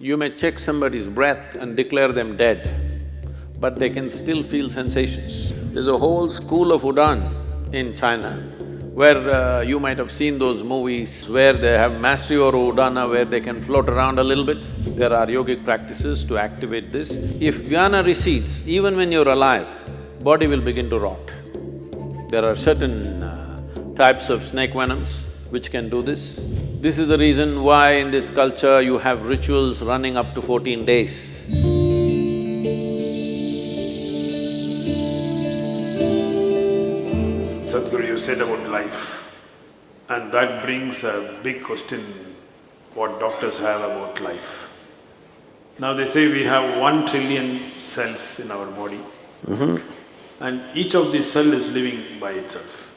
You may check somebody's breath and declare them dead, but they can still feel sensations. There's a whole school of Udaan in China where you might have seen those movies where they have mastery over Udana, where they can float around a little bit. There are yogic practices to activate this. If Vyana recedes, even when you're alive, body will begin to rot. There are certain types of snake venoms which can do this. This is the reason why in this culture you have rituals running up to 14 days. Sadhguru, you said about life, and that brings a big question what doctors have about life. Now they say we have 1 trillion cells in our body, and each of these cells is living by itself.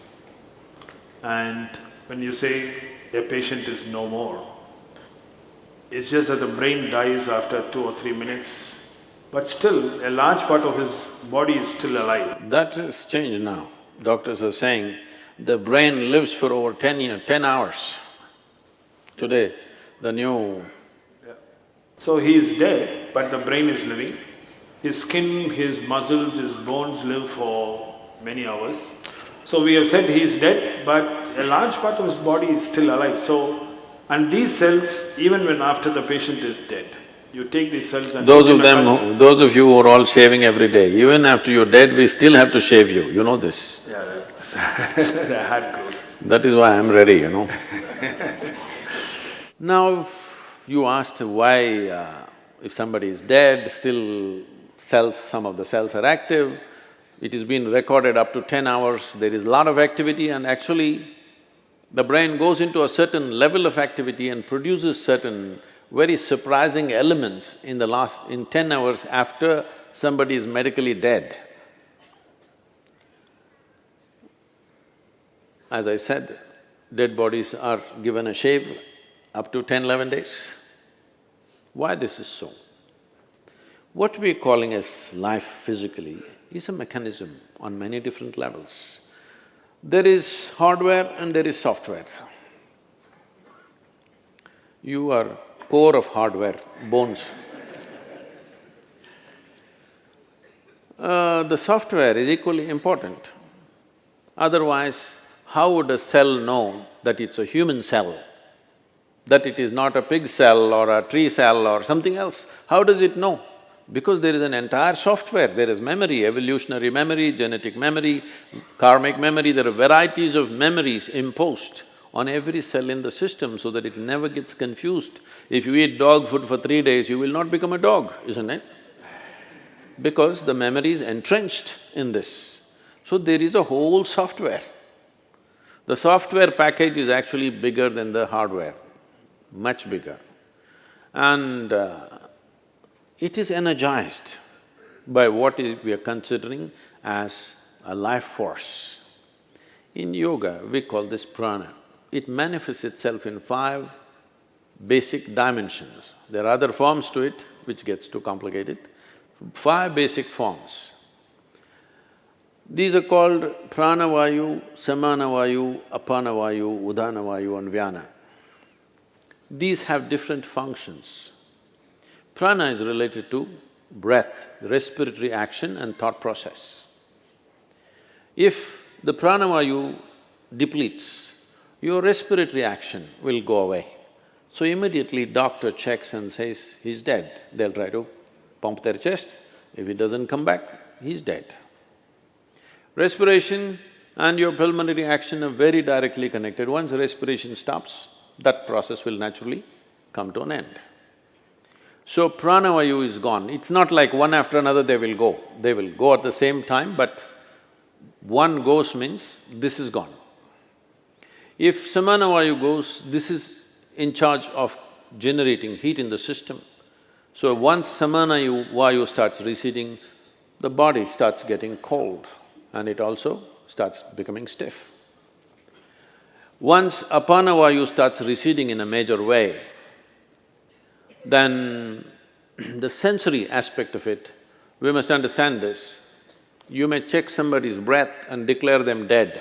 And when you say a patient is no more, it's just that the brain dies after 2 or 3 minutes, but still a large part of his body is still alive. That has changed now. Doctors are saying the brain lives for over 10 hours. Today, the new… So he is dead, but the brain is living. His skin, his muscles, his bones live for many hours. So we have said he is dead, but a large part of his body is still alive. So, and these cells, even when after the patient is dead, you take these cells and… Those of you who are all shaving every day, even after you're dead, we still have to shave you, you know this. Yeah, the hair grows. That is why I'm ready, you know. Now, you asked why if somebody is dead, still some of the cells are active. It has been recorded up to 10 hours, there is a lot of activity, and actually the brain goes into a certain level of activity and produces certain very surprising elements in 10 hours after somebody is medically dead. As I said, dead bodies are given a shave up to 10, 11 days. Why this is so? What we're calling as life physically is a mechanism on many different levels. There is hardware and there is software. You are core of hardware, bones. The software is equally important. Otherwise, how would a cell know that it's a human cell, that it is not a pig cell or a tree cell or something else? How does it know? Because there is an entire software, there is memory, evolutionary memory, genetic memory, karmic memory, there are varieties of memories imposed on every cell in the system so that it never gets confused. If you eat dog food for 3 days, you will not become a dog, isn't it? Because the memory is entrenched in this. So there is a whole software. The software package is actually bigger than the hardware, much bigger. And it is energized by what we are considering as a life force. In yoga, we call this prana. It manifests itself in 5 basic dimensions. There are other forms to it, which gets too complicated. 5 basic forms. These are called pranavayu, samanavayu, apanavayu, udanavayu and vyana. These have different functions. Prana is related to breath, respiratory action and thought process. If the pranavayu depletes, your respiratory action will go away. So immediately doctor checks and says, he's dead. They'll try to pump their chest. If it doesn't come back, he's dead. Respiration and your pulmonary action are very directly connected. Once respiration stops, that process will naturally come to an end. So pranavayu is gone. It's not like one after another they will go. They will go at the same time, but one goes means this is gone. If samanavayu goes, this is in charge of generating heat in the system. So once samanavayu starts receding, the body starts getting cold and it also starts becoming stiff. Once apanavayu starts receding in a major way, then the sensory aspect of it, we must understand this. You may check somebody's breath and declare them dead,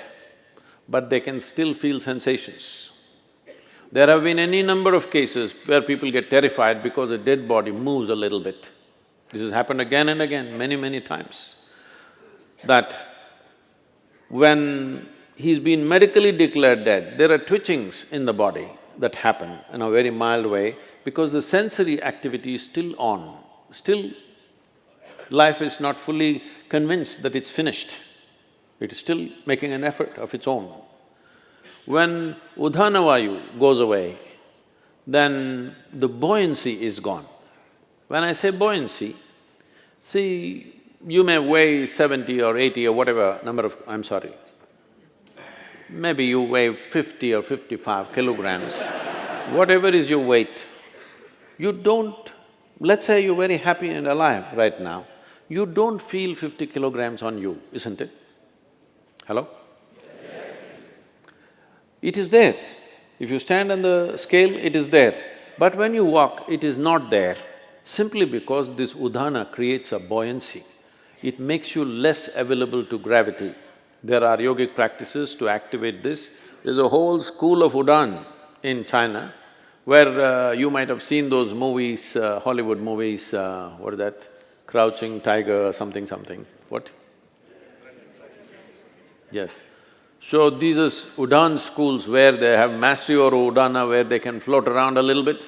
but they can still feel sensations. There have been any number of cases where people get terrified because a dead body moves a little bit. This has happened again and again, many times. That when he's been medically declared dead, there are twitchings in the body that happen in a very mild way because the sensory activity is still on. Still, life is not fully convinced that it's finished. It is still making an effort of its own. When Udhanavayu goes away, then the buoyancy is gone. When I say buoyancy, see, you may weigh 70 or 80 or whatever number of… maybe you weigh 50 or 55 kilograms, whatever is your weight, you don't… let's say you're very happy and alive right now, you don't feel 50 kilograms on you, isn't it? Hello? It is there. If you stand on the scale, it is there. But when you walk, it is not there, simply because this udhana creates a buoyancy. It makes you less available to gravity. There are yogic practices to activate this. There's a whole school of Udan in China, where you might have seen those movies, Hollywood movies, what is that? Crouching Tiger, something, what? Yes. So these are Udan schools where they have mastery over Udana, where they can float around a little bit.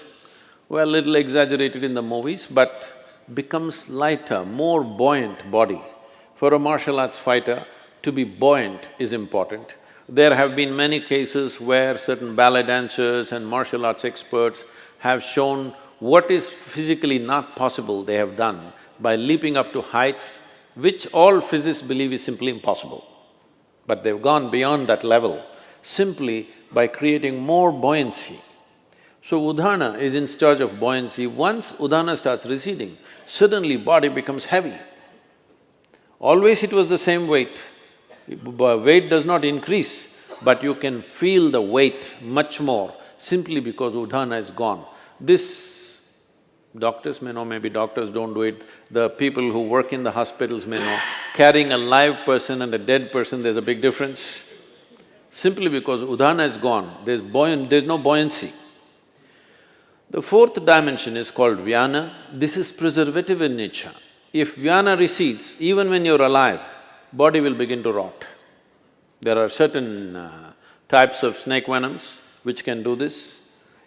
Well, little exaggerated in the movies, but becomes lighter, more buoyant body. For a martial arts fighter, to be buoyant is important. There have been many cases where certain ballet dancers and martial arts experts have shown what is physically not possible they have done by leaping up to heights which all physicists believe is simply impossible. But they've gone beyond that level simply by creating more buoyancy. So Udhana is in charge of buoyancy. Once Udhana starts receding, suddenly body becomes heavy. Always it was the same weight. Weight does not increase, but you can feel the weight much more simply because Udhana is gone. This, doctors may know, maybe doctors don't do it, the people who work in the hospitals may know, carrying a live person and a dead person, there's a big difference. Simply because Udhana is gone, there's no buoyancy. The fourth dimension is called Vyana. This is preservative in nature. If Vyana recedes, even when you're alive, body will begin to rot. There are certain types of snake venoms which can do this.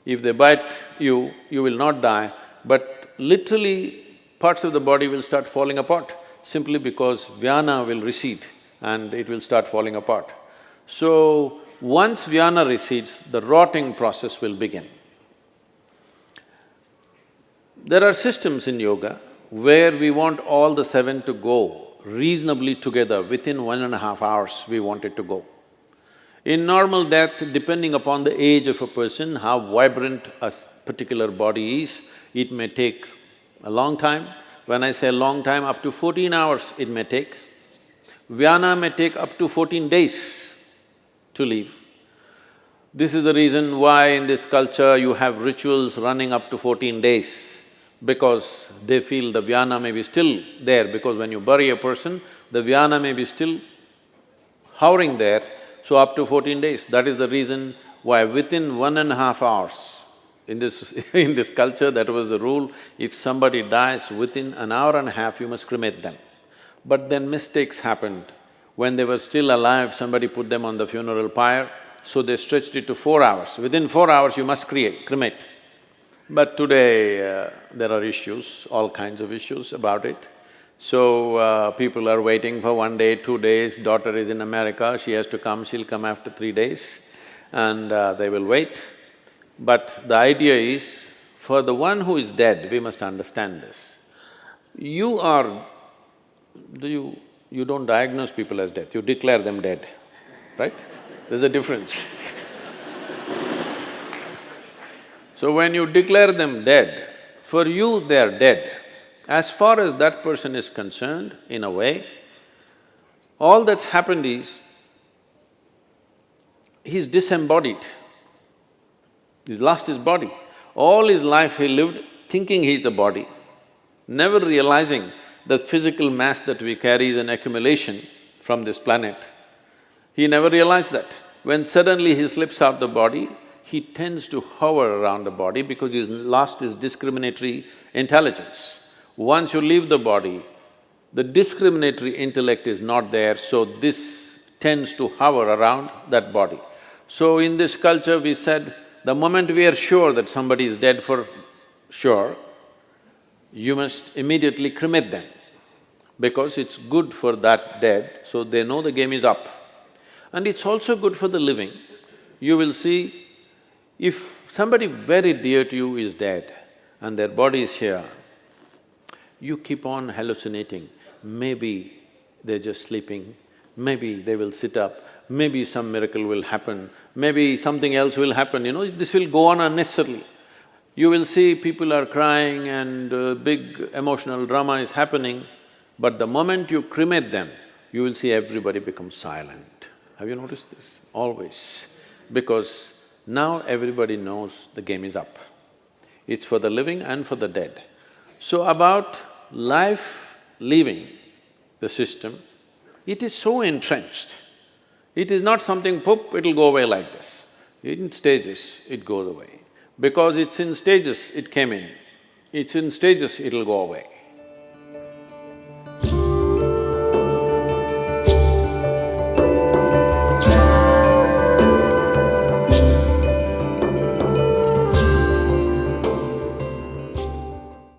If they bite you, you will not die, but literally parts of the body will start falling apart simply because Vyana will recede and it will start falling apart. So, once Vyana recedes, the rotting process will begin. There are systems in yoga where we want all the seven to go reasonably together, within 1.5 hours we want it to go. In normal death, depending upon the age of a person, how vibrant a particular body is, it may take a long time. When I say long time, up to 14 hours it may take. Vyana may take up to 14 days to leave. This is the reason why in this culture you have rituals running up to 14 days, because they feel the Vyana may be still there, because when you bury a person, the Vyana may be still hovering there, so up to 14 days. That is the reason why within 1.5 hours, in this culture, that was the rule, if somebody dies within an hour and a half, you must cremate them. But then mistakes happened. When they were still alive, somebody put them on the funeral pyre, so they stretched it to 4 hours. Within 4 hours, you must cremate. But today, there are issues, all kinds of issues about it. So, people are waiting for 1 day, 2 days, daughter is in America, she has to come, she'll come after 3 days, and they will wait. But the idea is, for the one who is dead, we must understand this. You don't diagnose people as dead, you declare them dead, right? There's a difference. So when you declare them dead, for you they are dead. As far as that person is concerned, in a way, all that's happened is, he's disembodied. He's lost his body. All his life he lived thinking he's a body, never realizing the physical mass that we carry is an accumulation from this planet. He never realized that. When suddenly he slips out the body, he tends to hover around the body because he's lost his discriminatory intelligence. Once you leave the body, the discriminatory intellect is not there, so this tends to hover around that body. So in this culture we said, the moment we are sure that somebody is dead for sure, you must immediately cremate them because it's good for that dead, so they know the game is up. And it's also good for the living. You will see, if somebody very dear to you is dead and their body is here, you keep on hallucinating. Maybe they're just sleeping, maybe they will sit up, maybe some miracle will happen, maybe something else will happen, this will go on unnecessarily. You will see people are crying and big emotional drama is happening, but the moment you cremate them, you will see everybody becomes silent. Have you noticed this? Always. Because now everybody knows the game is up. It's for the living and for the dead. So about life leaving the system, it is so entrenched. It is not something, poop, it'll go away like this. In stages, it goes away. Because it's in stages, it came in. It's in stages, it'll go away.